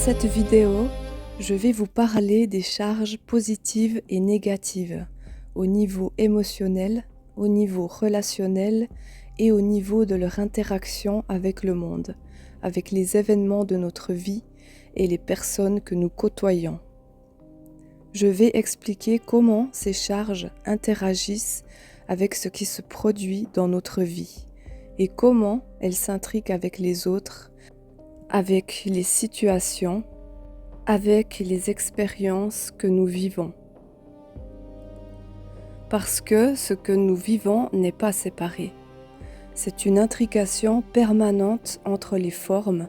cette vidéo, je vais vous parler des charges positives et négatives au niveau émotionnel, au niveau relationnel et au niveau de leur interaction avec le monde, avec les événements de notre vie et les personnes que nous côtoyons. Je vais expliquer comment ces charges interagissent avec ce qui se produit dans notre vie et comment elles s'intriquent avec les autres, avec les situations, avec les expériences que nous vivons. Parce que ce que nous vivons n'est pas séparé. C'est une intrication permanente entre les formes,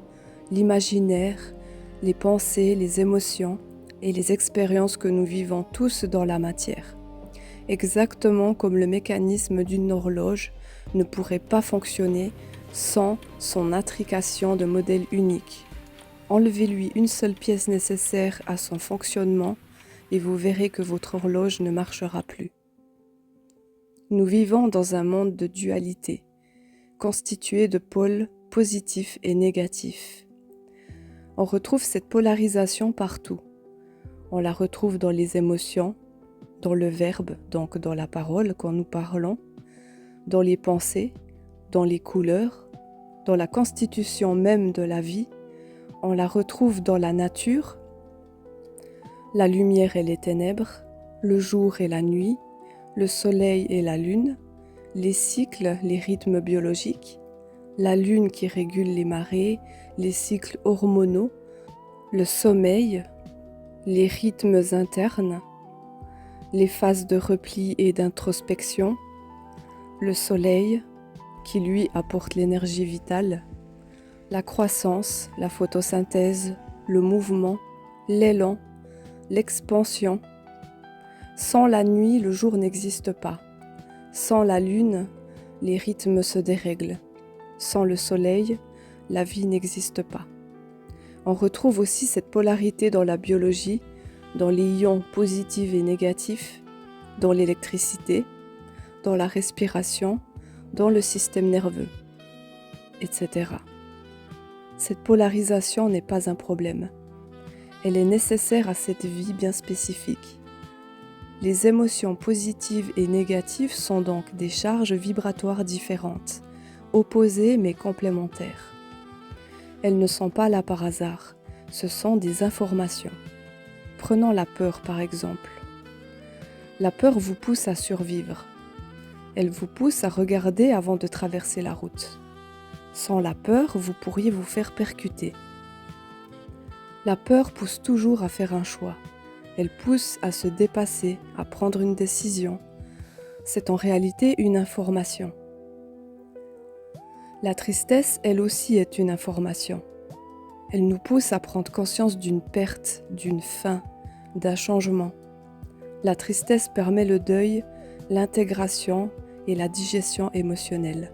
l'imaginaire, les pensées, les émotions et les expériences que nous vivons tous dans la matière. Exactement comme le mécanisme d'une horloge ne pourrait pas fonctionner sans son intrication de modèle unique. Enlevez-lui une seule pièce nécessaire à son fonctionnement et vous verrez que votre horloge ne marchera plus. Nous vivons dans un monde de dualité, constitué de pôles positifs et négatifs. On retrouve cette polarisation partout. On la retrouve dans les émotions, dans le verbe, donc dans la parole quand nous parlons, dans les pensées, dans les couleurs, dans la constitution même de la vie. On la retrouve dans la nature, la lumière et les ténèbres, le jour et la nuit, le soleil et la lune, les cycles, les rythmes biologiques, la lune qui régule les marées, les cycles hormonaux, le sommeil, les rythmes internes, les phases de repli et d'introspection, le soleil qui lui apporte l'énergie vitale, la croissance, la photosynthèse, le mouvement, l'élan, l'expansion. Sans la nuit, le jour n'existe pas. Sans la lune, les rythmes se dérèglent. Sans le soleil, la vie n'existe pas. On retrouve aussi cette polarité dans la biologie, dans les ions positifs et négatifs, dans l'électricité, dans la respiration, dans le système nerveux, etc. Cette polarisation n'est pas un problème. Elle est nécessaire à cette vie bien spécifique. Les émotions positives et négatives sont donc des charges vibratoires différentes, opposées mais complémentaires. Elles ne sont pas là par hasard, ce sont des informations. Prenons la peur par exemple. La peur vous pousse à survivre. Elle vous pousse à regarder avant de traverser la route. Sans la peur, vous pourriez vous faire percuter. La peur pousse toujours à faire un choix. Elle pousse à se dépasser, à prendre une décision. C'est en réalité une information. La tristesse, elle aussi, est une information. Elle nous pousse à prendre conscience d'une perte, d'une fin, d'un changement. La tristesse permet le deuil, l'intégration et la digestion émotionnelle.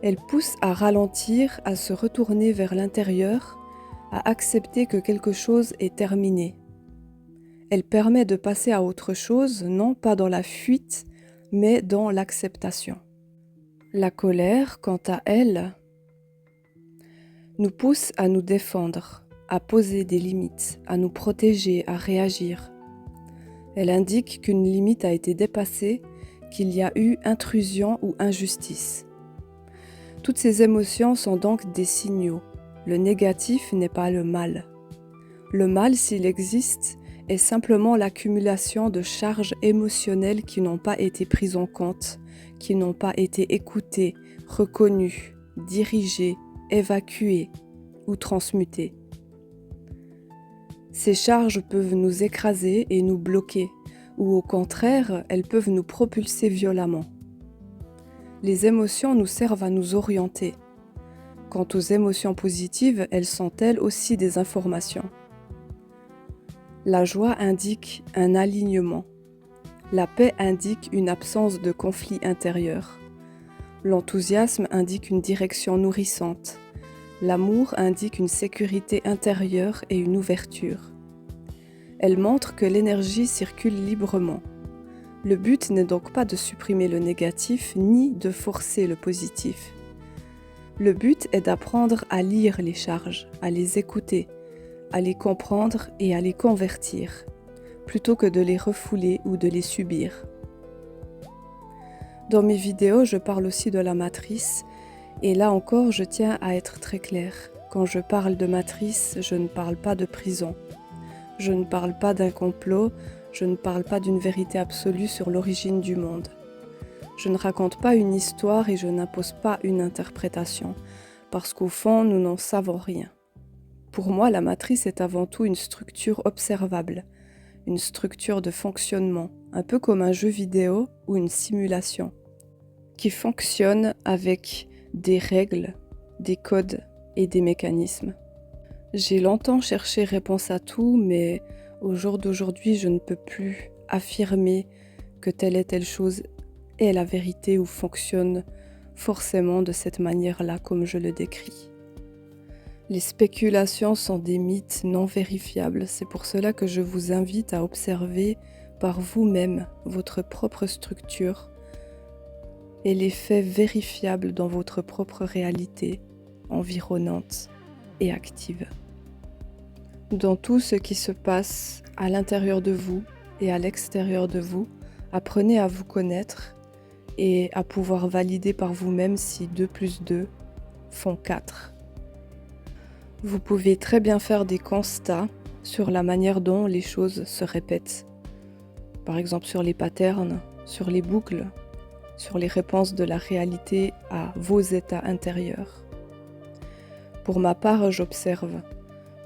Elle pousse à ralentir, à se retourner vers l'intérieur, à accepter que quelque chose est terminé. Elle permet de passer à autre chose, non pas dans la fuite, mais dans l'acceptation. La colère, quant à elle, nous pousse à nous défendre, à poser des limites, à nous protéger, à réagir. Elle indique qu'une limite a été dépassée, qu'il y a eu intrusion ou injustice. Toutes ces émotions sont donc des signaux. Le négatif n'est pas le mal. Le mal, s'il existe, est simplement l'accumulation de charges émotionnelles qui n'ont pas été prises en compte, qui n'ont pas été écoutées, reconnues, dirigées, évacuées ou transmutées. Ces charges peuvent nous écraser et nous bloquer, ou au contraire, elles peuvent nous propulser violemment. Les émotions nous servent à nous orienter. Quant aux émotions positives, elles sont elles aussi des informations. La joie indique un alignement. La paix indique une absence de conflit intérieur. L'enthousiasme indique une direction nourrissante. L'amour indique une sécurité intérieure et une ouverture. Elle montre que l'énergie circule librement. Le but n'est donc pas de supprimer le négatif ni de forcer le positif. Le but est d'apprendre à lire les charges, à les écouter, à les comprendre et à les convertir, plutôt que de les refouler ou de les subir. Dans mes vidéos, je parle aussi de la matrice, et là encore, je tiens à être très claire. Quand je parle de matrice, je ne parle pas de prison. Je ne parle pas d'un complot, je ne parle pas d'une vérité absolue sur l'origine du monde. Je ne raconte pas une histoire et je n'impose pas une interprétation, parce qu'au fond, nous n'en savons rien. Pour moi, la matrice est avant tout une structure observable, une structure de fonctionnement, un peu comme un jeu vidéo ou une simulation, qui fonctionne avec des règles, des codes et des mécanismes. J'ai longtemps cherché réponse à tout, mais au jour d'aujourd'hui, je ne peux plus affirmer que telle et telle chose est la vérité ou fonctionne forcément de cette manière-là comme je le décris. Les spéculations sont des mythes non vérifiables, c'est pour cela que je vous invite à observer par vous-même votre propre structure et les faits vérifiables dans votre propre réalité environnante et active. Dans tout ce qui se passe à l'intérieur de vous et à l'extérieur de vous, apprenez à vous connaître et à pouvoir valider par vous-même si 2 plus 2 font 4. Vous pouvez très bien faire des constats sur la manière dont les choses se répètent. Par exemple sur les patterns, sur les boucles, sur les réponses de la réalité à vos états intérieurs. Pour ma part, j'observe,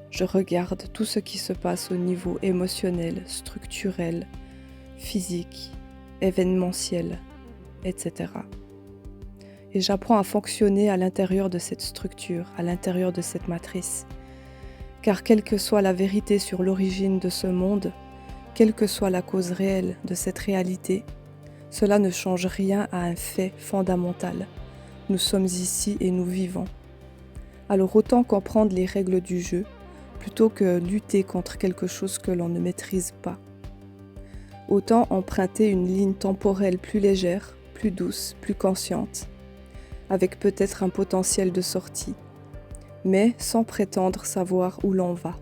je regarde tout ce qui se passe au niveau émotionnel, structurel, physique, événementiel, etc. Et j'apprends à fonctionner à l'intérieur de cette structure, à l'intérieur de cette matrice. Car quelle que soit la vérité sur l'origine de ce monde, quelle que soit la cause réelle de cette réalité, cela ne change rien à un fait fondamental. Nous sommes ici et nous vivons. Alors autant comprendre les règles du jeu, plutôt que lutter contre quelque chose que l'on ne maîtrise pas. Autant emprunter une ligne temporelle plus légère, plus douce, plus consciente, avec peut-être un potentiel de sortie, mais sans prétendre savoir où l'on va.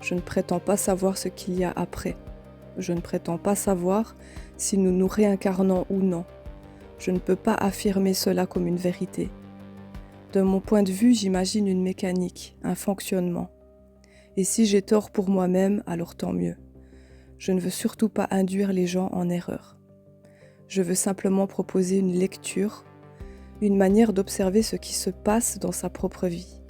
Je ne prétends pas savoir ce qu'il y a après. Je ne prétends pas savoir si nous nous réincarnons ou non. Je ne peux pas affirmer cela comme une vérité. De mon point de vue, j'imagine une mécanique, un fonctionnement. Et si j'ai tort pour moi-même, alors tant mieux. Je ne veux surtout pas induire les gens en erreur. Je veux simplement proposer une lecture, une manière d'observer ce qui se passe dans sa propre vie.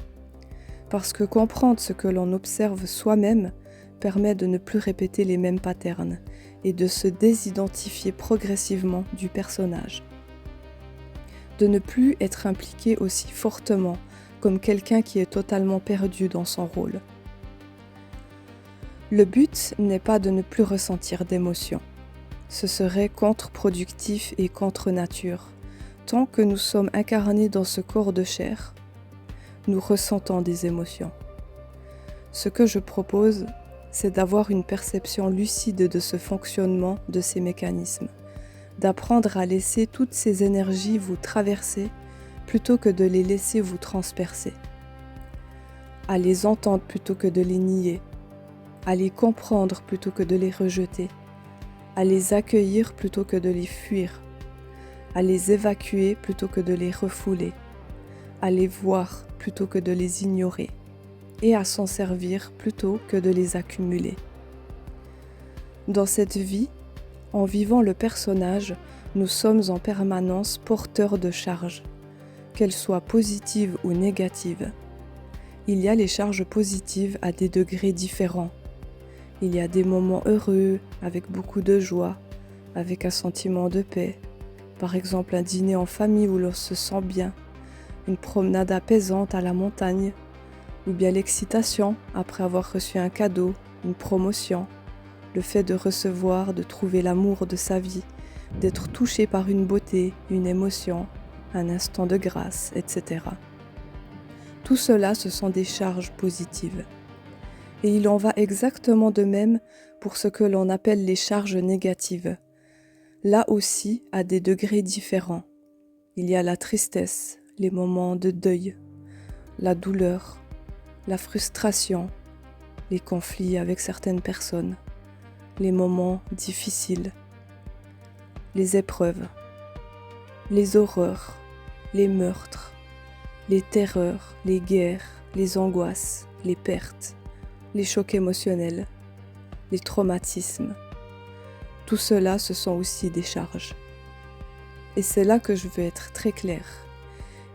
Parce que comprendre ce que l'on observe soi-même permet de ne plus répéter les mêmes patterns et de se désidentifier progressivement du personnage. De ne plus être impliqué aussi fortement comme quelqu'un qui est totalement perdu dans son rôle. Le but n'est pas de ne plus ressentir d'émotions. Ce serait contre-productif et contre-nature. Tant que nous sommes incarnés dans ce corps de chair, nous ressentons des émotions. Ce que je propose, c'est d'avoir une perception lucide de ce fonctionnement, de ces mécanismes, d'apprendre à laisser toutes ces énergies vous traverser plutôt que de les laisser vous transpercer, à les entendre plutôt que de les nier, à les comprendre plutôt que de les rejeter, à les accueillir plutôt que de les fuir, à les évacuer plutôt que de les refouler, à les voir plutôt que de les ignorer, et à s'en servir plutôt que de les accumuler. Dans cette vie, en vivant le personnage, nous sommes en permanence porteurs de charges, qu'elles soient positives ou négatives. Il y a les charges positives à des degrés différents. Il y a des moments heureux, avec beaucoup de joie, avec un sentiment de paix. Par exemple, un dîner en famille où l'on se sent bien, une promenade apaisante à la montagne, ou bien l'excitation après avoir reçu un cadeau, une promotion, le fait de recevoir, de trouver l'amour de sa vie, d'être touché par une beauté, une émotion, un instant de grâce, etc. Tout cela, ce sont des charges positives. Et il en va exactement de même pour ce que l'on appelle les charges négatives. Là aussi, à des degrés différents. Il y a la tristesse, les moments de deuil, la douleur, la frustration, les conflits avec certaines personnes, les moments difficiles, les épreuves, les horreurs, les meurtres, les terreurs, les guerres, les angoisses, les pertes, les chocs émotionnels, les traumatismes. Tout cela, ce sont aussi des charges. Et c'est là que je veux être très claire.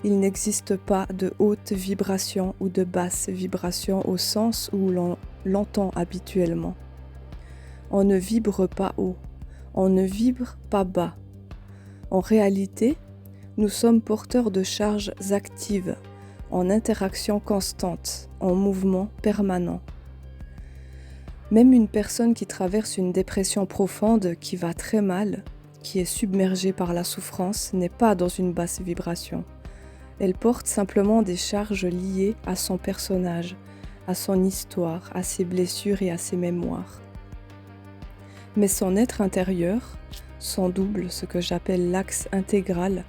Il n'existe pas de haute vibration ou de basse vibration au sens où l'on l'entend habituellement. On ne vibre pas haut, on ne vibre pas bas. En réalité, nous sommes porteurs de charges actives, en interaction constante, en mouvement permanent. Même une personne qui traverse une dépression profonde, qui va très mal, qui est submergée par la souffrance, n'est pas dans une basse vibration. Elle porte simplement des charges liées à son personnage, à son histoire, à ses blessures et à ses mémoires. Mais son être intérieur, son double, ce que j'appelle l'axe intégral,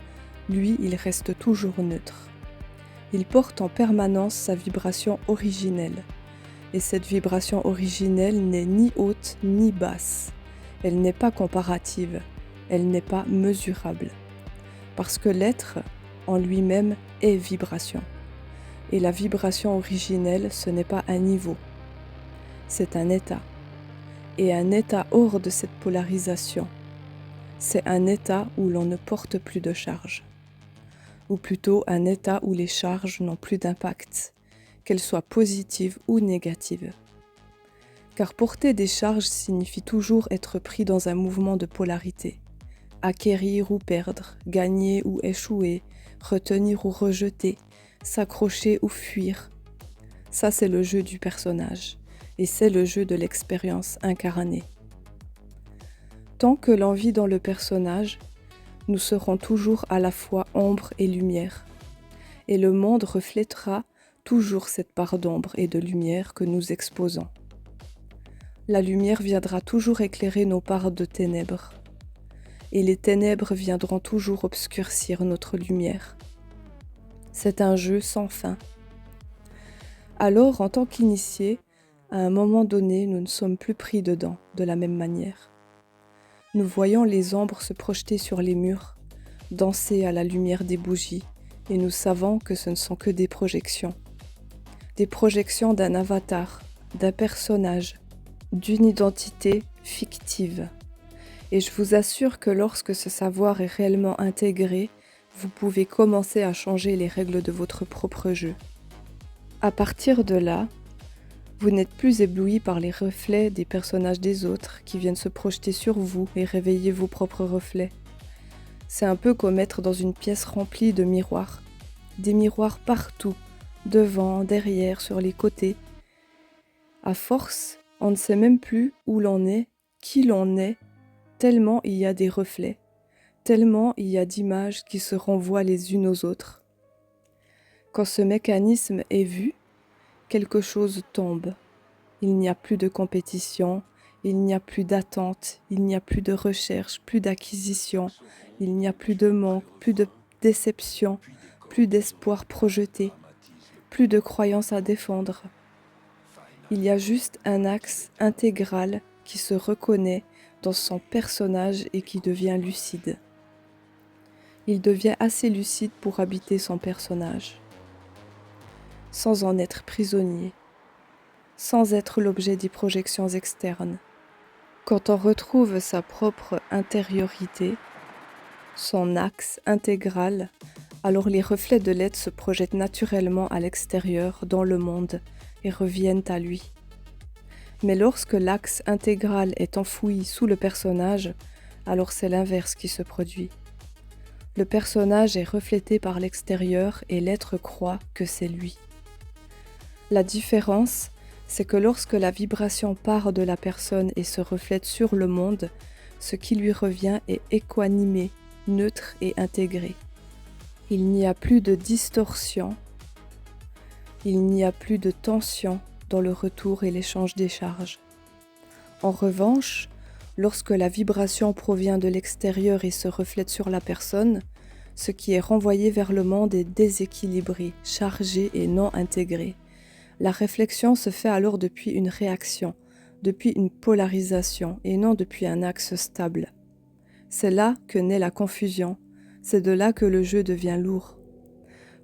lui, il reste toujours neutre. Il porte en permanence sa vibration originelle. Et cette vibration originelle n'est ni haute ni basse. Elle n'est pas comparative, elle n'est pas mesurable. Parce que l'être, en lui-même, est vibration. Et la vibration originelle, ce n'est pas un niveau, c'est un état. Et un état hors de cette polarisation, c'est un état où l'on ne porte plus de charge. Ou plutôt un état où les charges n'ont plus d'impact, qu'elles soient positives ou négatives. Car porter des charges signifie toujours être pris dans un mouvement de polarité. Acquérir ou perdre, gagner ou échouer, retenir ou rejeter, s'accrocher ou fuir. Ça, c'est le jeu du personnage, et c'est le jeu de l'expérience incarnée. Tant que l'on vit dans le personnage, nous serons toujours à la fois ombre et lumière, et le monde reflètera toujours cette part d'ombre et de lumière que nous exposons. La lumière viendra toujours éclairer nos parts de ténèbres, et les ténèbres viendront toujours obscurcir notre lumière. C'est un jeu sans fin. Alors, en tant qu'initiés, à un moment donné, nous ne sommes plus pris dedans de la même manière. Nous voyons les ombres se projeter sur les murs, danser à la lumière des bougies, et nous savons que ce ne sont que des projections. Des projections d'un avatar, d'un personnage, d'une identité fictive. Et je vous assure que lorsque ce savoir est réellement intégré, vous pouvez commencer à changer les règles de votre propre jeu. À partir de là, vous n'êtes plus ébloui par les reflets des personnages des autres qui viennent se projeter sur vous et réveiller vos propres reflets. C'est un peu comme être dans une pièce remplie de miroirs. Des miroirs partout, devant, derrière, sur les côtés. À force, on ne sait même plus où l'on est, qui l'on est, tellement il y a des reflets, tellement il y a d'images qui se renvoient les unes aux autres. Quand ce mécanisme est vu, quelque chose tombe. Il n'y a plus de compétition, il n'y a plus d'attente, il n'y a plus de recherche, plus d'acquisition, il n'y a plus de manque, plus de déception, plus d'espoir projeté, plus de croyances à défendre. Il y a juste un axe intégral qui se reconnaît dans son personnage et qui devient lucide. Il devient assez lucide pour habiter son personnage, sans en être prisonnier, sans être l'objet des projections externes. Quand on retrouve sa propre intériorité, son axe intégral, alors les reflets de l'être se projettent naturellement à l'extérieur, dans le monde, et reviennent à lui. Mais lorsque l'axe intégral est enfoui sous le personnage, alors c'est l'inverse qui se produit. Le personnage est reflété par l'extérieur et l'être croit que c'est lui. La différence, c'est que lorsque la vibration part de la personne et se reflète sur le monde, ce qui lui revient est équanimé, neutre et intégré. Il n'y a plus de distorsion, il n'y a plus de tension dans le retour et l'échange des charges. En revanche, lorsque la vibration provient de l'extérieur et se reflète sur la personne, ce qui est renvoyé vers le monde est déséquilibré, chargé et non intégré. La réflexion se fait alors depuis une réaction, depuis une polarisation et non depuis un axe stable. C'est là que naît la confusion, c'est de là que le jeu devient lourd.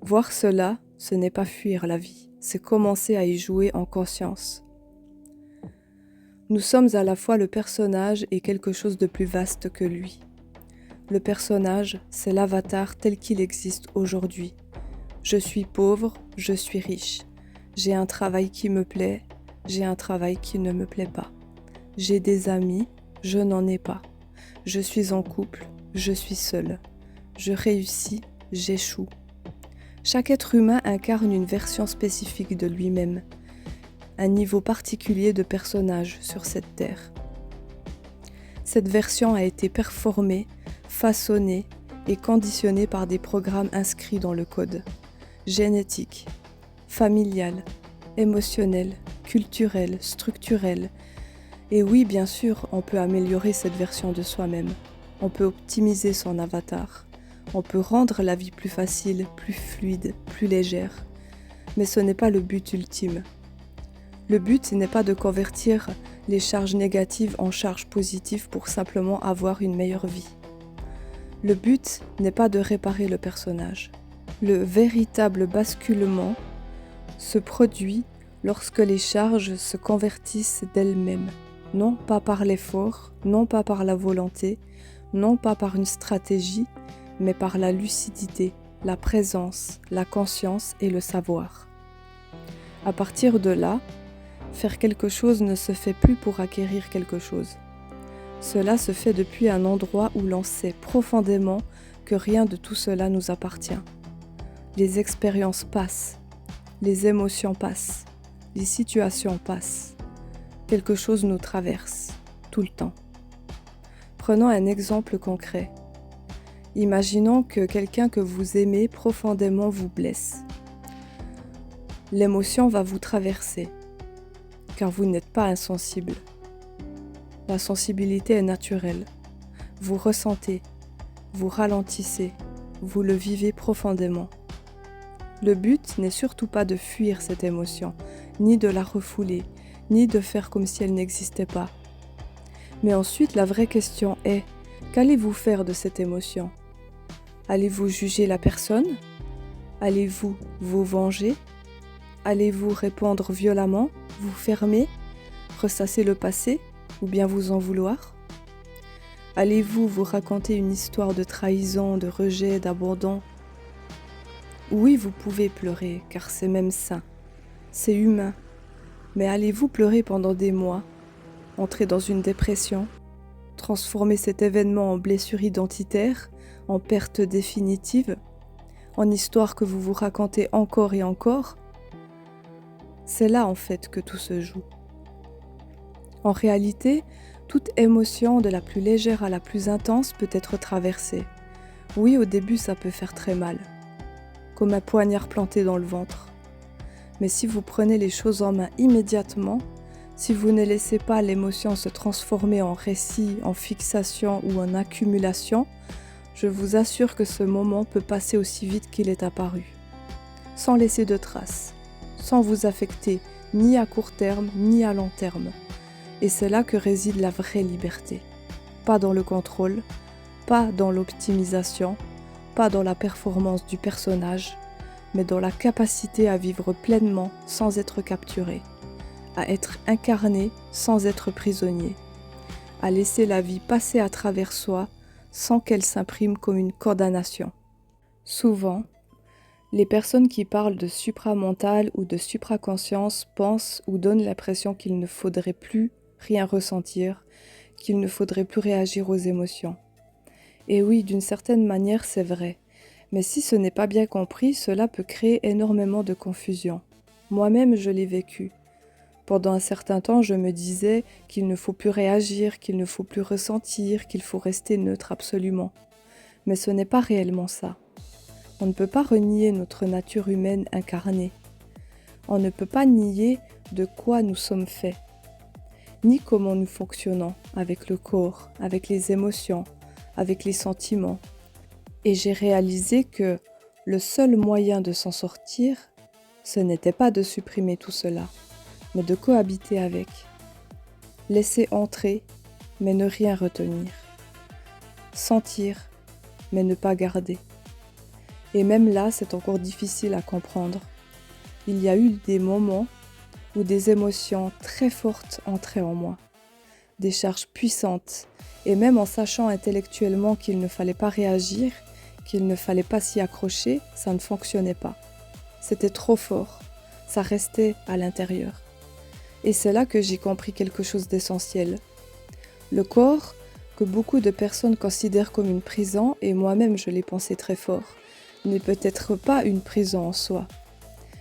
Voir cela, ce n'est pas fuir la vie, c'est commencer à y jouer en conscience. Nous sommes à la fois le personnage et quelque chose de plus vaste que lui. Le personnage, c'est l'avatar tel qu'il existe aujourd'hui. Je suis pauvre, je suis riche. J'ai un travail qui me plaît, j'ai un travail qui ne me plaît pas. J'ai des amis, je n'en ai pas. Je suis en couple, je suis seule. Je réussis, j'échoue. Chaque être humain incarne une version spécifique de lui-même, un niveau particulier de personnage sur cette terre. Cette version a été performée, façonnée et conditionnée par des programmes inscrits dans le code, génétique, familial, émotionnel, culturel, structurel. Et oui, bien sûr, on peut améliorer cette version de soi-même. On peut optimiser son avatar. On peut rendre la vie plus facile, plus fluide, plus légère. Mais ce n'est pas le but ultime. Le but n'est pas de convertir les charges négatives en charges positives pour simplement avoir une meilleure vie. Le but n'est pas de réparer le personnage. Le véritable basculement se produit lorsque les charges se convertissent d'elles-mêmes, non pas par l'effort, non pas par la volonté, non pas par une stratégie, mais par la lucidité, la présence, la conscience et le savoir. À partir de là, faire quelque chose ne se fait plus pour acquérir quelque chose. Cela se fait depuis un endroit où l'on sait profondément que rien de tout cela nous appartient. Les expériences passent, les émotions passent, les situations passent. Quelque chose nous traverse, tout le temps. Prenons un exemple concret. Imaginons que quelqu'un que vous aimez profondément vous blesse. L'émotion va vous traverser, car vous n'êtes pas insensible. La sensibilité est naturelle. Vous ressentez, vous ralentissez, vous le vivez profondément. Le but n'est surtout pas de fuir cette émotion, ni de la refouler, ni de faire comme si elle n'existait pas. Mais ensuite, la vraie question est, qu'allez-vous faire de cette émotion ? Allez-vous juger la personne ? Allez-vous vous venger ? Allez-vous répondre violemment, vous fermer, ressasser le passé ou bien vous en vouloir ? Allez-vous vous raconter une histoire de trahison, de rejet, d'abandon ? Oui, vous pouvez pleurer, car c'est même sain, c'est humain. Mais allez-vous pleurer pendant des mois, entrer dans une dépression, transformer cet événement en blessure identitaire, en perte définitive, en histoire que vous vous racontez encore et encore ? C'est là en fait que tout se joue. En réalité, toute émotion, de la plus légère à la plus intense, peut être traversée. Oui, au début, ça peut faire très mal, comme un poignard planté dans le ventre. Mais si vous prenez les choses en main immédiatement, si vous ne laissez pas l'émotion se transformer en récit, en fixation ou en accumulation, je vous assure que ce moment peut passer aussi vite qu'il est apparu, sans laisser de traces, sans vous affecter ni à court terme ni à long terme. Et c'est là que réside la vraie liberté. Pas dans le contrôle, pas dans l'optimisation, pas dans la performance du personnage, mais dans la capacité à vivre pleinement sans être capturé, à être incarné sans être prisonnier, à laisser la vie passer à travers soi sans qu'elle s'imprime comme une condamnation. Souvent, les personnes qui parlent de supramental ou de supraconscience pensent ou donnent l'impression qu'il ne faudrait plus rien ressentir, qu'il ne faudrait plus réagir aux émotions. Et oui, d'une certaine manière, c'est vrai. Mais si ce n'est pas bien compris, cela peut créer énormément de confusion. Moi-même, je l'ai vécu. Pendant un certain temps, je me disais qu'il ne faut plus réagir, qu'il ne faut plus ressentir, qu'il faut rester neutre absolument. Mais ce n'est pas réellement ça. On ne peut pas renier notre nature humaine incarnée. On ne peut pas nier de quoi nous sommes faits, ni comment nous fonctionnons avec le corps, avec les émotions, avec les sentiments. Et j'ai réalisé que le seul moyen de s'en sortir, Ce n'était pas de supprimer tout cela, mais de cohabiter avec. Laisser entrer, mais ne rien retenir. Sentir, mais ne pas garder. Et même là, c'est encore difficile à comprendre. Il y a eu des moments où des émotions très fortes entraient en moi, des charges puissantes, et même en sachant intellectuellement qu'il ne fallait pas réagir, qu'il ne fallait pas s'y accrocher, ça ne fonctionnait pas. C'était trop fort, ça restait à l'intérieur. Et c'est là que j'ai compris quelque chose d'essentiel. Le corps, que beaucoup de personnes considèrent comme une prison, et moi-même je l'ai pensé très fort, n'est peut-être pas une prison en soi.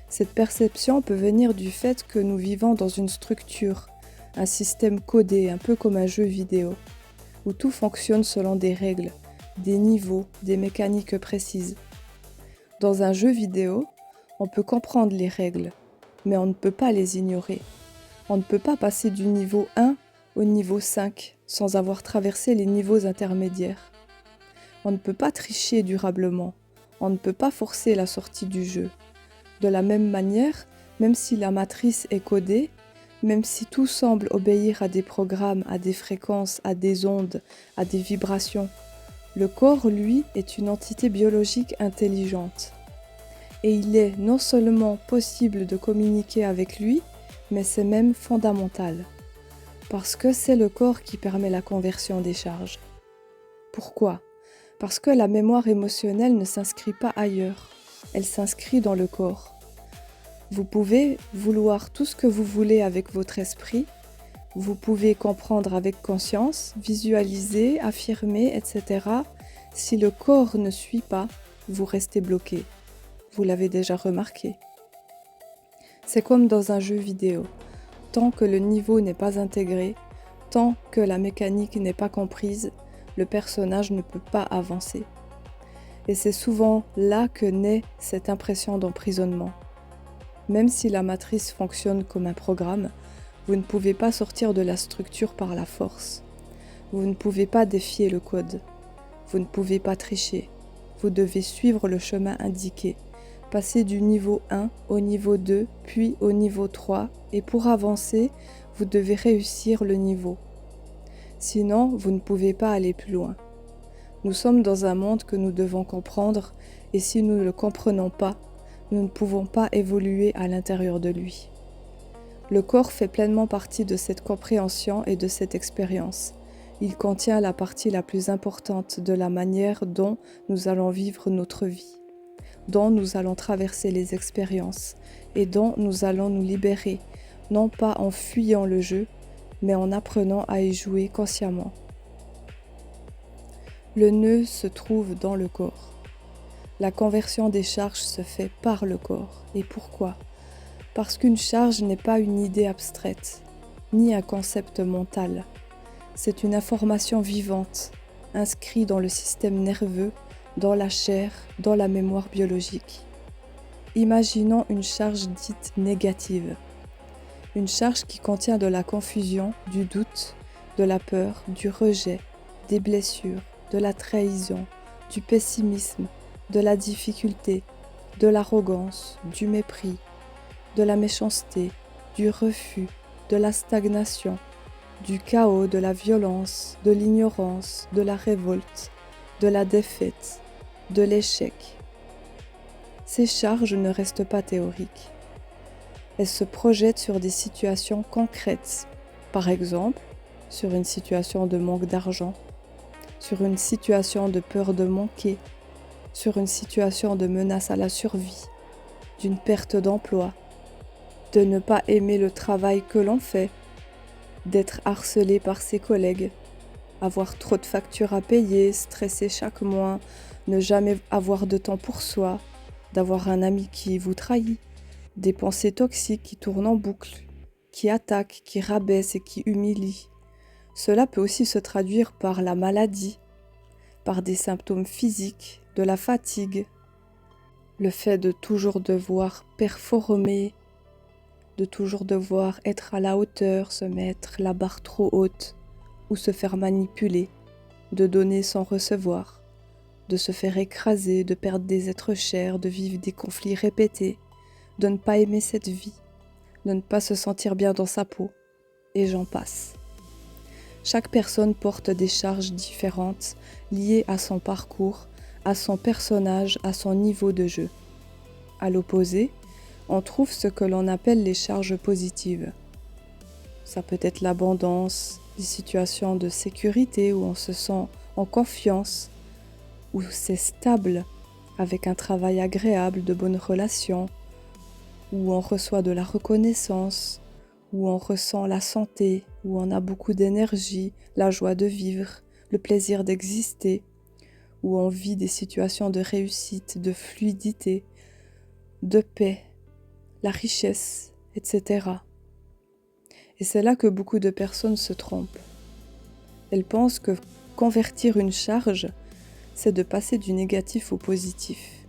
Cette perception peut venir du fait que nous vivons dans une structure, un système codé, un peu comme un jeu vidéo, où tout fonctionne selon des règles, des niveaux, des mécaniques précises. Dans un jeu vidéo, on peut comprendre les règles, mais on ne peut pas les ignorer. On ne peut pas passer du niveau 1 au niveau 5 sans avoir traversé les niveaux intermédiaires. On ne peut pas tricher durablement. On ne peut pas forcer la sortie du jeu. De la même manière, même si la matrice est codée, même si tout semble obéir à des programmes, à des fréquences, à des ondes, à des vibrations, le corps, lui, est une entité biologique intelligente. Et il est non seulement possible de communiquer avec lui, mais c'est même fondamental. Parce que c'est le corps qui permet la conversion des charges. Pourquoi ? Parce que la mémoire émotionnelle ne s'inscrit pas ailleurs, elle s'inscrit dans le corps. Vous pouvez vouloir tout ce que vous voulez avec votre esprit, vous pouvez comprendre avec conscience, visualiser, affirmer, etc. Si le corps ne suit pas, vous restez bloqué. Vous l'avez déjà remarqué. C'est comme dans un jeu vidéo. Tant que le niveau n'est pas intégré, tant que la mécanique n'est pas comprise, le personnage ne peut pas avancer. Et c'est souvent là que naît cette impression d'emprisonnement. Même si la matrice fonctionne comme un programme, vous ne pouvez pas sortir de la structure par la force. Vous ne pouvez pas défier le code. Vous ne pouvez pas tricher. Vous devez suivre le chemin indiqué, passer du niveau 1 au niveau 2, puis au niveau 3, et pour avancer, vous devez réussir le niveau. Sinon, vous ne pouvez pas aller plus loin. Nous sommes dans un monde que nous devons comprendre, et si nous ne le comprenons pas, nous ne pouvons pas évoluer à l'intérieur de lui. Le corps fait pleinement partie de cette compréhension et de cette expérience. Il contient la partie la plus importante de la manière dont nous allons vivre notre vie, dont nous allons traverser les expériences et dont nous allons nous libérer, non pas en fuyant le jeu, mais en apprenant à y jouer consciemment. Le nœud se trouve dans le corps. La conversion des charges se fait par le corps. Et pourquoi ? Parce qu'une charge n'est pas une idée abstraite, ni un concept mental. C'est une information vivante, inscrite dans le système nerveux, dans la chair, dans la mémoire biologique. Imaginons une charge dite négative. Une charge qui contient de la confusion, du doute, de la peur, du rejet, des blessures, de la trahison, du pessimisme, de la difficulté, de l'arrogance, du mépris, de la méchanceté, du refus, de la stagnation, du chaos, de la violence, de l'ignorance, de la révolte, de la défaite, de l'échec. Ces charges ne restent pas théoriques. Elles se projettent sur des situations concrètes, par exemple sur une situation de manque d'argent, sur une situation de peur de manquer, sur une situation de menace à la survie, d'une perte d'emploi, de ne pas aimer le travail que l'on fait, d'être harcelé par ses collègues, avoir trop de factures à payer, stresser chaque mois, ne jamais avoir de temps pour soi, d'avoir un ami qui vous trahit, des pensées toxiques qui tournent en boucle, qui attaquent, qui rabaissent et qui humilient. Cela peut aussi se traduire par la maladie, par des symptômes physiques, de la fatigue, le fait de toujours devoir performer, de toujours devoir être à la hauteur, se mettre la barre trop haute ou se faire manipuler, de donner sans recevoir, de se faire écraser, de perdre des êtres chers, de vivre des conflits répétés, de ne pas aimer cette vie, de ne pas se sentir bien dans sa peau, et j'en passe. Chaque personne porte des charges différentes liées à son parcours, à son personnage, à son niveau de jeu. À l'opposé, on trouve ce que l'on appelle les charges positives. Ça peut être l'abondance, des situations de sécurité où on se sent en confiance, où c'est stable, avec un travail agréable, de bonnes relations, où on reçoit de la reconnaissance, où on ressent la santé, où on a beaucoup d'énergie, la joie de vivre, le plaisir d'exister, où on vit des situations de réussite, de fluidité, de paix, la richesse, etc. Et c'est là que beaucoup de personnes se trompent. Elles pensent que convertir une charge, c'est de passer du négatif au positif.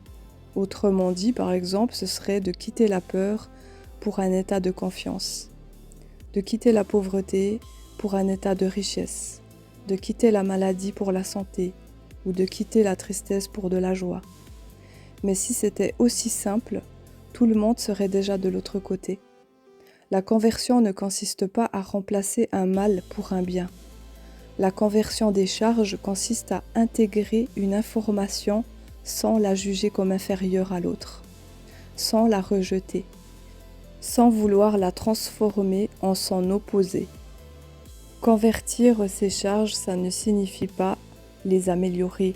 Autrement dit, par exemple, ce serait de quitter la peur pour un état de confiance, de quitter la pauvreté pour un état de richesse, de quitter la maladie pour la santé, ou de quitter la tristesse pour de la joie. Mais si c'était aussi simple, tout le monde serait déjà de l'autre côté. La conversion ne consiste pas à remplacer un mal pour un bien. La conversion des charges consiste à intégrer une information sans la juger comme inférieure à l'autre, sans la rejeter, sans vouloir la transformer en son opposé. Convertir ces charges, ça ne signifie pas les améliorer.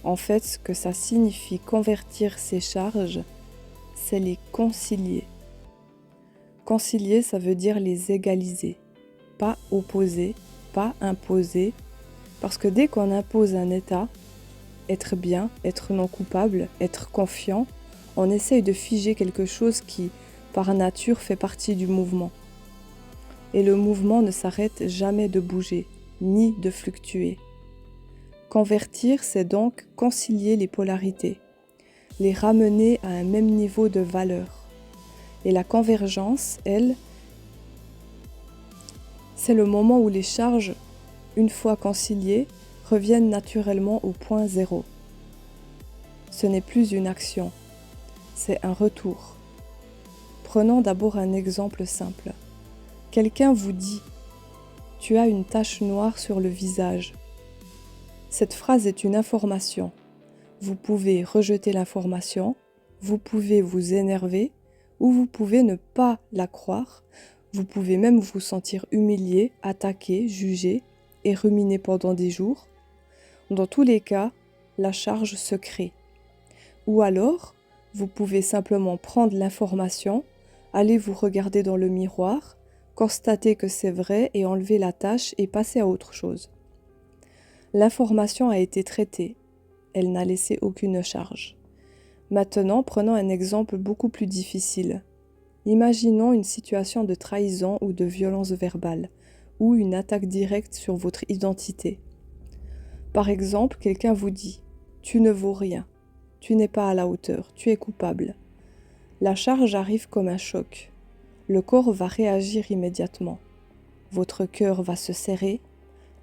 En fait, ce que ça signifie convertir ces charges, c'est les concilier. Concilier, ça veut dire les égaliser, pas opposer, pas imposer, parce que dès qu'on impose un état, être bien, être non coupable, être confiant, on essaye de figer quelque chose qui, par nature, fait partie du mouvement. Et le mouvement ne s'arrête jamais de bouger, ni de fluctuer. Convertir, c'est donc concilier les polarités, les ramener à un même niveau de valeur. Et la convergence, elle, c'est le moment où les charges, une fois conciliées, reviennent naturellement au point zéro. Ce n'est plus une action, c'est un retour. Prenons d'abord un exemple simple. Quelqu'un vous dit « Tu as une tache noire sur le visage ». Cette phrase est une information. Vous pouvez rejeter l'information, vous pouvez vous énerver, ou vous pouvez ne pas la croire, vous pouvez même vous sentir humilié, attaqué, jugé et ruminer pendant des jours. Dans tous les cas, la charge se crée. Ou alors, vous pouvez simplement prendre l'information, aller vous regarder dans le miroir, constater que c'est vrai et enlever la tâche et passer à autre chose. L'information a été traitée, elle n'a laissé aucune charge. Maintenant, prenons un exemple beaucoup plus difficile. Imaginons une situation de trahison ou de violence verbale, ou une attaque directe sur votre identité. Par exemple, quelqu'un vous dit « Tu ne vaux rien, tu n'es pas à la hauteur, tu es coupable ». La charge arrive comme un choc. Le corps va réagir immédiatement. Votre cœur va se serrer,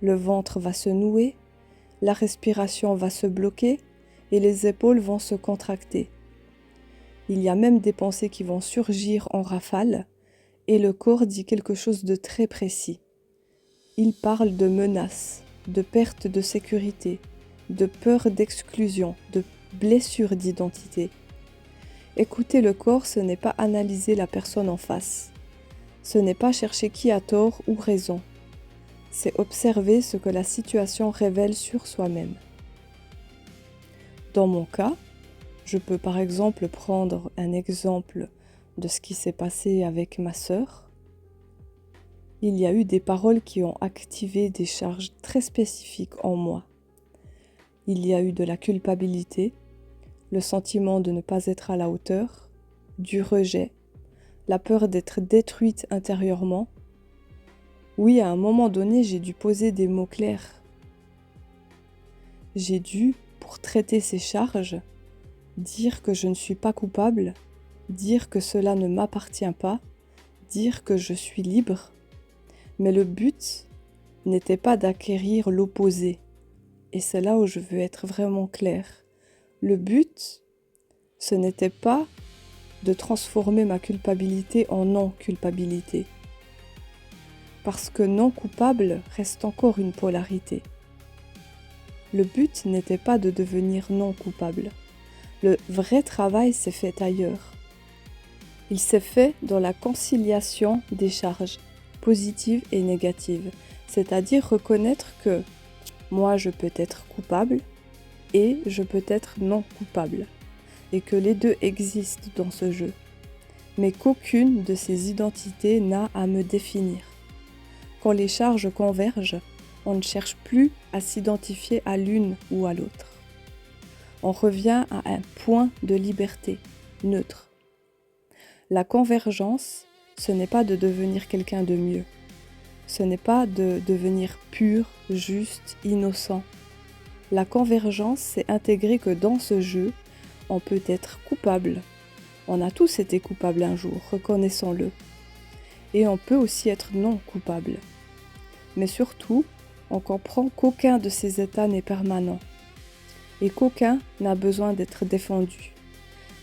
le ventre va se nouer, la respiration va se bloquer et les épaules vont se contracter. Il y a même des pensées qui vont surgir en rafale et le corps dit quelque chose de très précis. Il parle de menaces, de perte de sécurité, de peur d'exclusion, de blessure d'identité. Écouter le corps, ce n'est pas analyser la personne en face. Ce n'est pas chercher qui a tort ou raison. C'est observer ce que la situation révèle sur soi-même. Dans mon cas, je peux par exemple prendre un exemple de ce qui s'est passé avec ma sœur. Il y a eu des paroles qui ont activé des charges très spécifiques en moi. Il y a eu de la culpabilité, le sentiment de ne pas être à la hauteur, du rejet, la peur d'être détruite intérieurement. Oui, à un moment donné, j'ai dû poser des mots clairs. J'ai dû, pour traiter ces charges, dire que je ne suis pas coupable, dire que cela ne m'appartient pas, dire que je suis libre. Mais le but n'était pas d'acquérir l'opposé. Et c'est là où je veux être vraiment claire. Le but, ce n'était pas de transformer ma culpabilité en non-culpabilité. Parce que non coupable reste encore une polarité. Le but n'était pas de devenir non coupable. Le vrai travail s'est fait ailleurs. Il s'est fait dans la conciliation des charges, positives et négatives, c'est-à-dire reconnaître que moi je peux être coupable et je peux être non coupable, et que les deux existent dans ce jeu, mais qu'aucune de ces identités n'a à me définir. Quand les charges convergent, on ne cherche plus à s'identifier à l'une ou à l'autre. On revient à un point de liberté, neutre. La convergence, ce n'est pas de devenir quelqu'un de mieux. Ce n'est pas de devenir pur, juste, innocent. La convergence, c'est intégrer que dans ce jeu, on peut être coupable. On a tous été coupables un jour, reconnaissons-le. Et on peut aussi être non coupable. Mais surtout, on comprend qu'aucun de ces états n'est permanent et qu'aucun n'a besoin d'être défendu.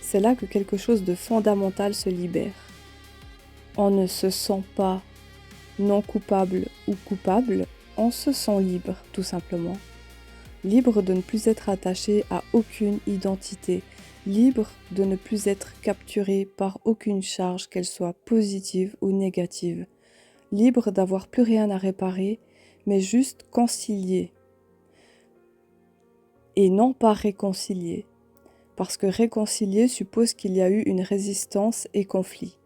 C'est là que quelque chose de fondamental se libère. On ne se sent pas non coupable ou coupable, on se sent libre, tout simplement. Libre de ne plus être attaché à aucune identité, libre de ne plus être capturé par aucune charge, qu'elle soit positive ou négative, libre d'avoir plus rien à réparer, mais juste concilier. Et non pas réconcilier, parce que réconcilier suppose qu'il y a eu une résistance et conflit.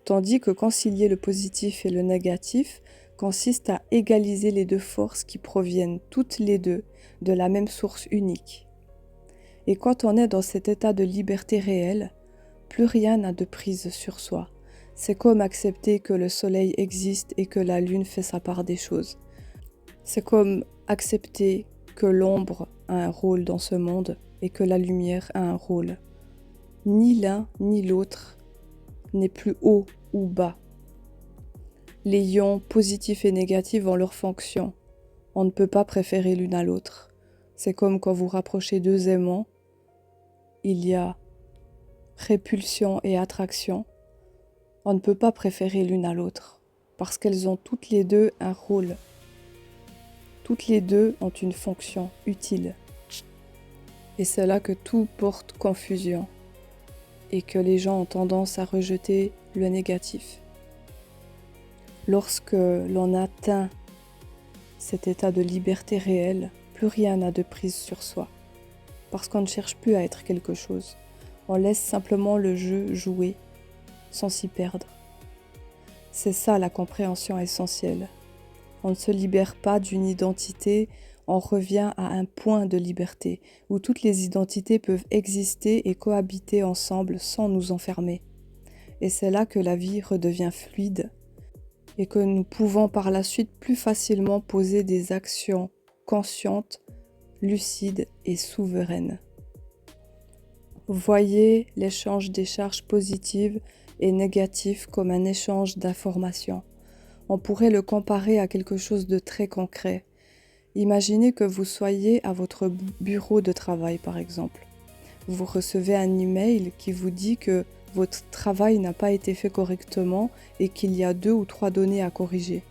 Tandis que concilier le positif et le négatif consiste à égaliser les deux forces qui proviennent toutes les deux de la même source unique. Et quand on est dans cet état de liberté réelle, plus rien n'a de prise sur soi. C'est comme accepter que le soleil existe et que la lune fait sa part des choses. C'est comme accepter que l'ombre a un rôle dans ce monde et que la lumière a un rôle. Ni l'un ni l'autre n'est plus haut ou bas. Les ions positifs et négatifs ont leur fonction. On ne peut pas préférer l'une à l'autre. C'est comme quand vous rapprochez deux aimants, il y a répulsion et attraction. On ne peut pas préférer l'une à l'autre, parce qu'elles ont toutes les deux un rôle. Toutes les deux ont une fonction utile. Et c'est là que tout porte confusion et que les gens ont tendance à rejeter le négatif. Lorsque l'on atteint cet état de liberté réelle, plus rien n'a de prise sur soi, parce qu'on ne cherche plus à être quelque chose. On laisse simplement le jeu jouer sans s'y perdre. C'est ça la compréhension essentielle. On ne se libère pas d'une identité, on revient à un point de liberté où toutes les identités peuvent exister et cohabiter ensemble sans nous enfermer. Et c'est là que la vie redevient fluide et que nous pouvons par la suite plus facilement poser des actions conscientes, lucides et souveraines. Voyez l'échange des charges positives et négatives comme un échange d'informations. On pourrait le comparer à quelque chose de très concret. Imaginez que vous soyez à votre bureau de travail, par exemple. Vous recevez un email qui vous dit que votre travail n'a pas été fait correctement et qu'il y a 2 ou 3 données à corriger.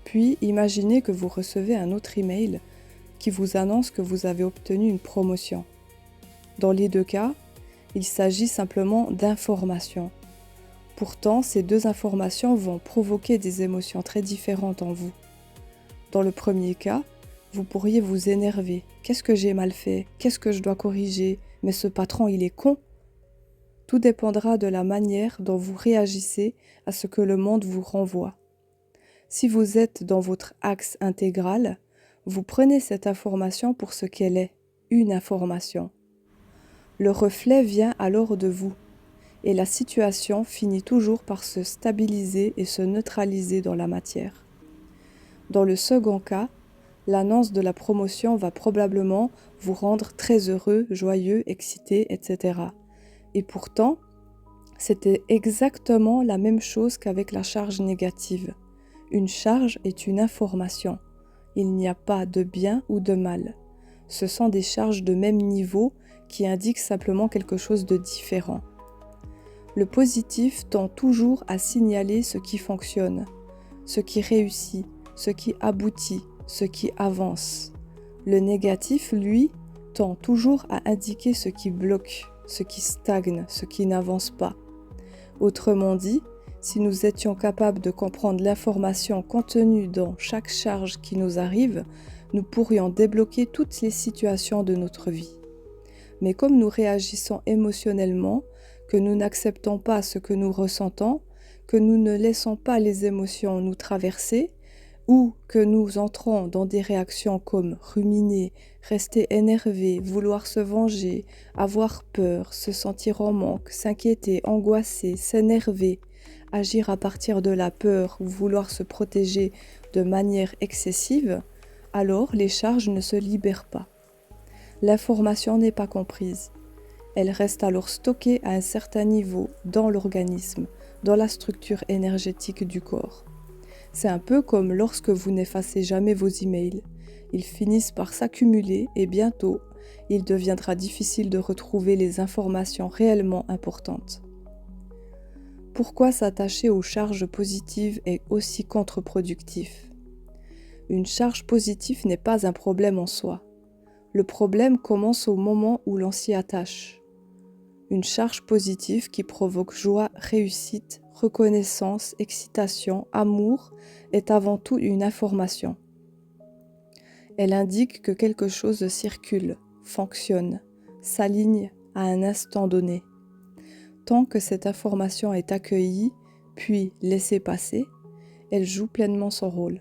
Puis, imaginez que vous recevez un autre email qui vous annonce que vous avez obtenu une promotion. Dans les deux cas, il s'agit simplement d'informations. Pourtant, ces deux informations vont provoquer des émotions très différentes en vous. Dans le premier cas, vous pourriez vous énerver. Qu'est-ce que j'ai mal fait? Qu'est-ce que je dois corriger? Mais ce patron, il est con. Tout dépendra de la manière dont vous réagissez à ce que le monde vous renvoie. Si vous êtes dans votre axe intégral, vous prenez cette information pour ce qu'elle est, une information. Le reflet vient alors de vous, et la situation finit toujours par se stabiliser et se neutraliser dans la matière. Dans le second cas, l'annonce de la promotion va probablement vous rendre très heureux, joyeux, excité, etc. Et pourtant, c'était exactement la même chose qu'avec la charge négative. Une charge est une information. Il n'y a pas de bien ou de mal. Ce sont des charges de même niveau qui indiquent simplement quelque chose de différent. Le positif tend toujours à signaler ce qui fonctionne, ce qui réussit, ce qui aboutit, ce qui avance. Le négatif, lui, tend toujours à indiquer ce qui bloque, ce qui stagne, ce qui n'avance pas. Autrement dit, si nous étions capables de comprendre l'information contenue dans chaque charge qui nous arrive, nous pourrions débloquer toutes les situations de notre vie. Mais comme nous réagissons émotionnellement, que nous n'acceptons pas ce que nous ressentons, que nous ne laissons pas les émotions nous traverser, ou que nous entrons dans des réactions comme ruminer, rester énervé, vouloir se venger, avoir peur, se sentir en manque, s'inquiéter, angoisser, s'énerver, agir à partir de la peur ou vouloir se protéger de manière excessive, alors les charges ne se libèrent pas. L'information n'est pas comprise. Elle reste alors stockée à un certain niveau dans l'organisme, dans la structure énergétique du corps. C'est un peu comme lorsque vous n'effacez jamais vos emails. Ils finissent par s'accumuler et bientôt, il deviendra difficile de retrouver les informations réellement importantes. Pourquoi s'attacher aux charges positives est aussi contre-productif ? Une charge positive n'est pas un problème en soi. Le problème commence au moment où l'on s'y attache. Une charge positive qui provoque joie, réussite, reconnaissance, excitation, amour est avant tout une information. Elle indique que quelque chose circule, fonctionne, s'aligne à un instant donné. Tant que cette information est accueillie, puis laissée passer, elle joue pleinement son rôle.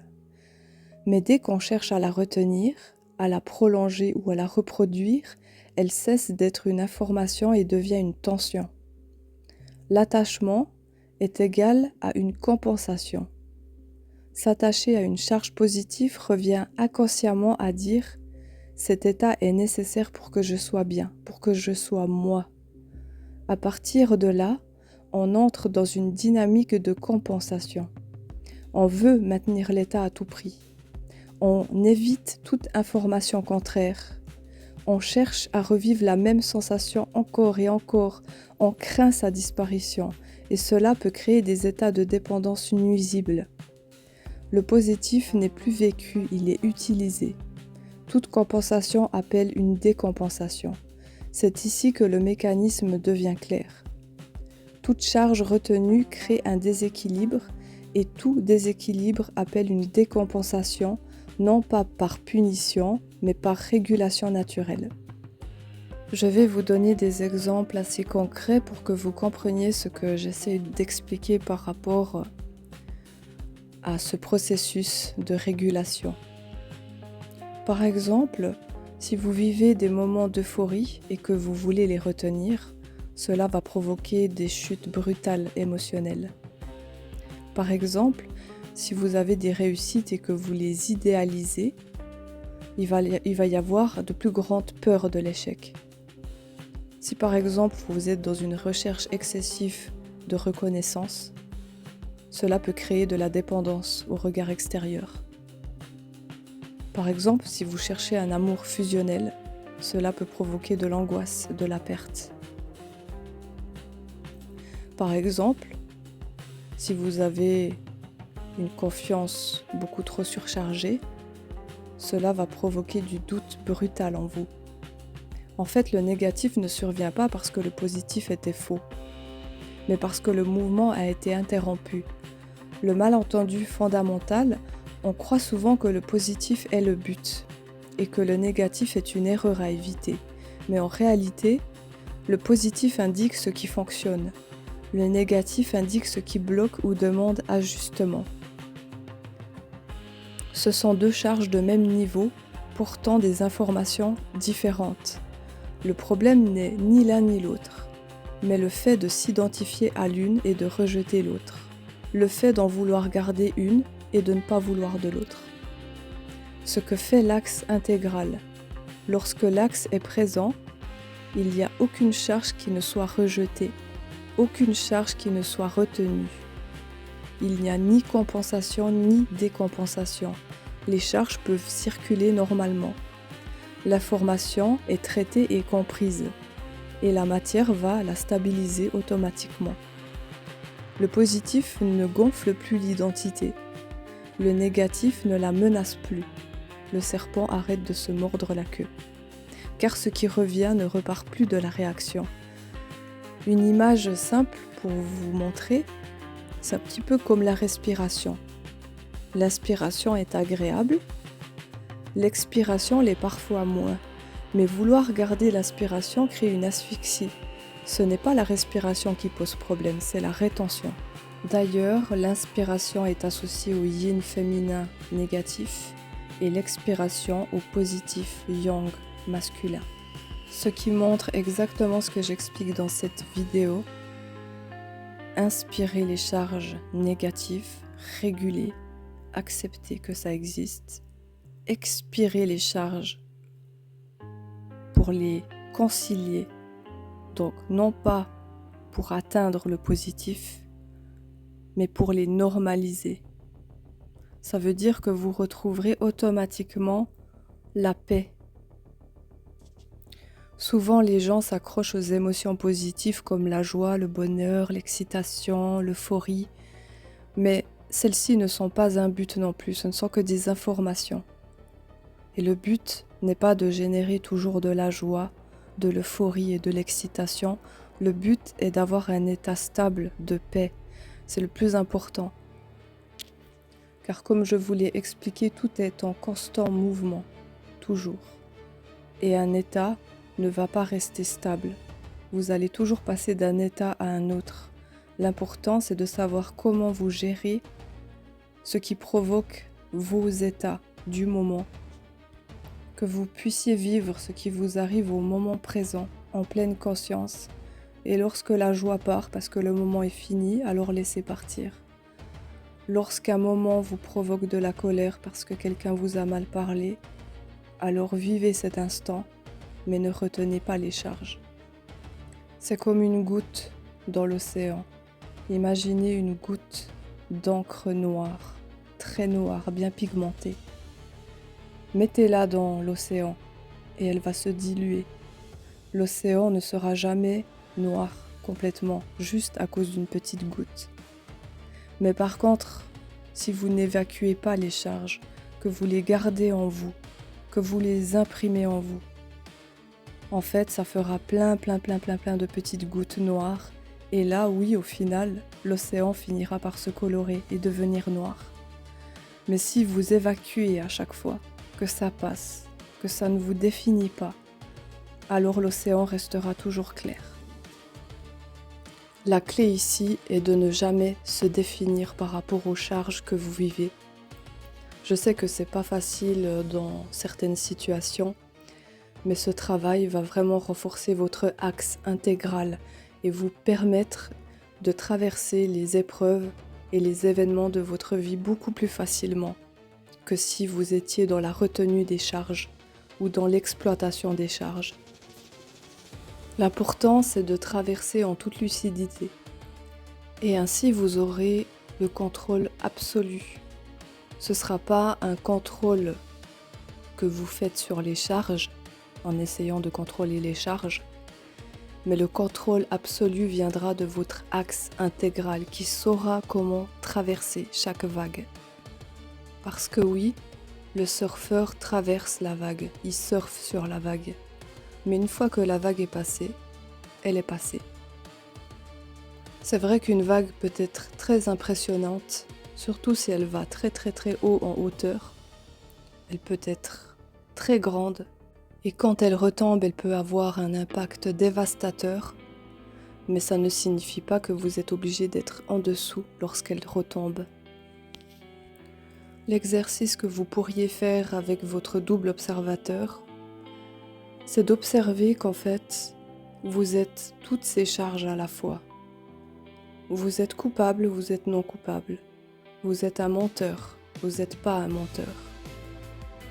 Mais dès qu'on cherche à la retenir, à la prolonger ou à la reproduire, elle cesse d'être une information et devient une tension. L'attachement est égal à une compensation. S'attacher à une charge positive revient inconsciemment à dire « cet état est nécessaire pour que je sois bien, pour que je sois moi ». À partir de là, on entre dans une dynamique de compensation. On veut maintenir l'état à tout prix. On évite toute information contraire. On cherche à revivre la même sensation encore et encore. On craint sa disparition et cela peut créer des états de dépendance nuisibles. Le positif n'est plus vécu, il est utilisé. Toute compensation appelle une décompensation. C'est ici que le mécanisme devient clair. Toute charge retenue crée un déséquilibre et tout déséquilibre appelle une décompensation, non pas par punition, mais par régulation naturelle. Je vais vous donner des exemples assez concrets pour que vous compreniez ce que j'essaie d'expliquer par rapport à ce processus de régulation. Par exemple, si vous vivez des moments d'euphorie et que vous voulez les retenir, cela va provoquer des chutes brutales émotionnelles. Par exemple, si vous avez des réussites et que vous les idéalisez, il va y avoir de plus grandes peurs de l'échec. Si par exemple vous êtes dans une recherche excessive de reconnaissance, cela peut créer de la dépendance au regard extérieur. Par exemple, si vous cherchez un amour fusionnel, cela peut provoquer de l'angoisse, de la perte. Par exemple, si vous avez une confiance beaucoup trop surchargée, cela va provoquer du doute brutal en vous. En fait, le négatif ne survient pas parce que le positif était faux, mais parce que le mouvement a été interrompu. Le malentendu fondamental, on croit souvent que le positif est le but et que le négatif est une erreur à éviter. Mais en réalité, le positif indique ce qui fonctionne. Le négatif indique ce qui bloque ou demande ajustement. Ce sont deux charges de même niveau, portant des informations différentes. Le problème n'est ni l'un ni l'autre, mais le fait de s'identifier à l'une et de rejeter l'autre. Le fait d'en vouloir garder une et de ne pas vouloir de l'autre. Ce que fait l'axe intégral. Lorsque l'axe est présent, il n'y a aucune charge qui ne soit rejetée, aucune charge qui ne soit retenue. Il n'y a ni compensation ni décompensation. Les charges peuvent circuler normalement. L'information est traitée et comprise. et la matière va la stabiliser automatiquement. Le positif ne gonfle plus l'identité. Le négatif ne la menace plus. Le serpent arrête de se mordre la queue. Car ce qui revient ne repart plus de la réaction. Une image simple pour vous montrer, c'est un petit peu comme la respiration. L'inspiration est agréable, l'expiration l'est parfois moins. Mais vouloir garder l'aspiration crée une asphyxie. Ce n'est pas la respiration qui pose problème, c'est la rétention. D'ailleurs, l'inspiration est associée au yin féminin négatif et l'expiration au positif yang masculin. Ce qui montre exactement ce que j'explique dans cette vidéo. Inspirer les charges négatives, réguler, accepter que ça existe. Expirer les charges pour les concilier, donc non pas pour atteindre le positif, mais pour les normaliser. Ça veut dire que vous retrouverez automatiquement la paix. Souvent, les gens s'accrochent aux émotions positives comme la joie, le bonheur, l'excitation, l'euphorie, mais celles-ci ne sont pas un but non plus, ce ne sont que des informations. Et le but n'est pas de générer toujours de la joie, de l'euphorie et de l'excitation. Le but est d'avoir un état stable de paix. C'est le plus important. Car comme je vous l'ai expliqué, tout est en constant mouvement, toujours. Et un état ne va pas rester stable. Vous allez toujours passer d'un état à un autre. L'important, c'est de savoir comment vous gérez ce qui provoque vos états du moment. Que vous puissiez vivre ce qui vous arrive au moment présent, en pleine conscience. Et lorsque la joie part, parce que le moment est fini, alors laissez partir. Lorsqu'un moment vous provoque de la colère parce que quelqu'un vous a mal parlé, alors vivez cet instant, mais ne retenez pas les charges. C'est comme une goutte dans l'océan. Imaginez une goutte d'encre noire, très noire, bien pigmentée. Mettez-la dans l'océan et elle va se diluer. L'océan ne sera jamais noir complètement, juste à cause d'une petite goutte. Mais par contre, si vous n'évacuez pas les charges, que vous les gardez en vous, que vous les imprimez en vous, en fait, ça fera plein de petites gouttes noires. Et là, oui, au final, l'océan finira par se colorer et devenir noir. Mais si vous évacuez à chaque fois, que ça passe, que ça ne vous définit pas, alors l'océan restera toujours clair. La clé ici est de ne jamais se définir par rapport aux charges que vous vivez. Je sais que c'est pas facile dans certaines situations, mais ce travail va vraiment renforcer votre axe intégral et vous permettre de traverser les épreuves et les événements de votre vie beaucoup plus facilement que si vous étiez dans la retenue des charges ou dans l'exploitation des charges. L'important, c'est de traverser en toute lucidité. Et ainsi, vous aurez le contrôle absolu. Ce ne sera pas un contrôle que vous faites sur les charges, en essayant de contrôler les charges, mais le contrôle absolu viendra de votre axe intégral qui saura comment traverser chaque vague. Parce que oui, le surfeur traverse la vague, il surfe sur la vague. Mais une fois que la vague est passée, elle est passée. C'est vrai qu'une vague peut être très impressionnante, surtout si elle va très haut en hauteur. Elle peut être très grande et quand elle retombe, elle peut avoir un impact dévastateur. Mais ça ne signifie pas que vous êtes obligé d'être en dessous lorsqu'elle retombe. L'exercice que vous pourriez faire avec votre double observateur, c'est d'observer qu'en fait, vous êtes toutes ces charges à la fois. Vous êtes coupable, vous êtes non coupable. Vous êtes un menteur, vous n'êtes pas un menteur.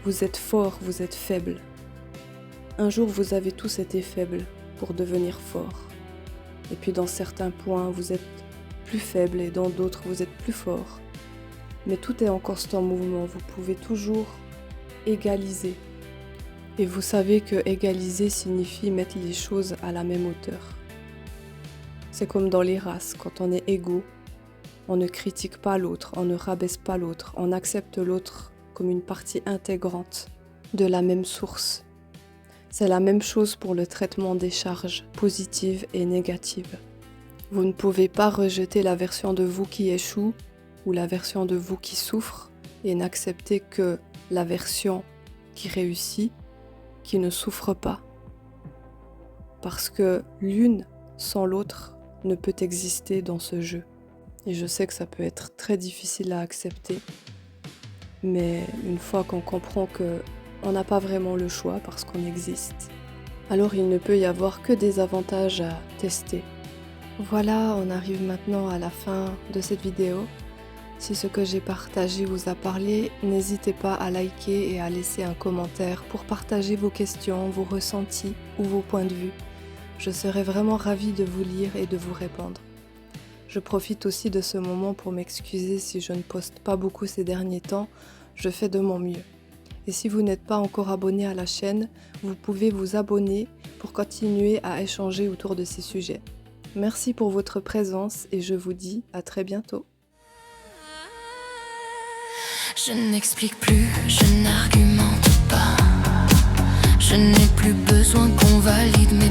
Vous êtes fort, vous êtes faible. Un jour, vous avez tous été faibles pour devenir fort. Et puis dans certains points, vous êtes plus faible et dans d'autres, vous êtes plus fort. Mais tout est en constant mouvement, vous pouvez toujours égaliser. Et vous savez que égaliser signifie mettre les choses à la même hauteur. C'est comme dans les races, quand on est égaux, on ne critique pas l'autre, on ne rabaisse pas l'autre, on accepte l'autre comme une partie intégrante de la même source. C'est la même chose pour le traitement des charges positives et négatives. Vous ne pouvez pas rejeter la version de vous qui échoue ou la version de vous qui souffre et n'accepter que la version qui réussit, qui ne souffre pas. Parce que l'une sans l'autre ne peut exister dans ce jeu. Et je sais que ça peut être très difficile à accepter, mais une fois qu'on comprend qu'on n'a pas vraiment le choix parce qu'on existe, alors il ne peut y avoir que des avantages à tester. Voilà, on arrive maintenant à la fin de cette vidéo. Si ce que j'ai partagé vous a parlé, n'hésitez pas à liker et à laisser un commentaire pour partager vos questions, vos ressentis ou vos points de vue. Je serai vraiment ravie de vous lire et de vous répondre. Je profite aussi de ce moment pour m'excuser si je ne poste pas beaucoup ces derniers temps, je fais de mon mieux. Et si vous n'êtes pas encore abonné à la chaîne, vous pouvez vous abonner pour continuer à échanger autour de ces sujets. Merci pour votre présence et je vous dis à très bientôt. Je n'explique plus, je n'argumente pas. Je n'ai plus besoin qu'on valide mes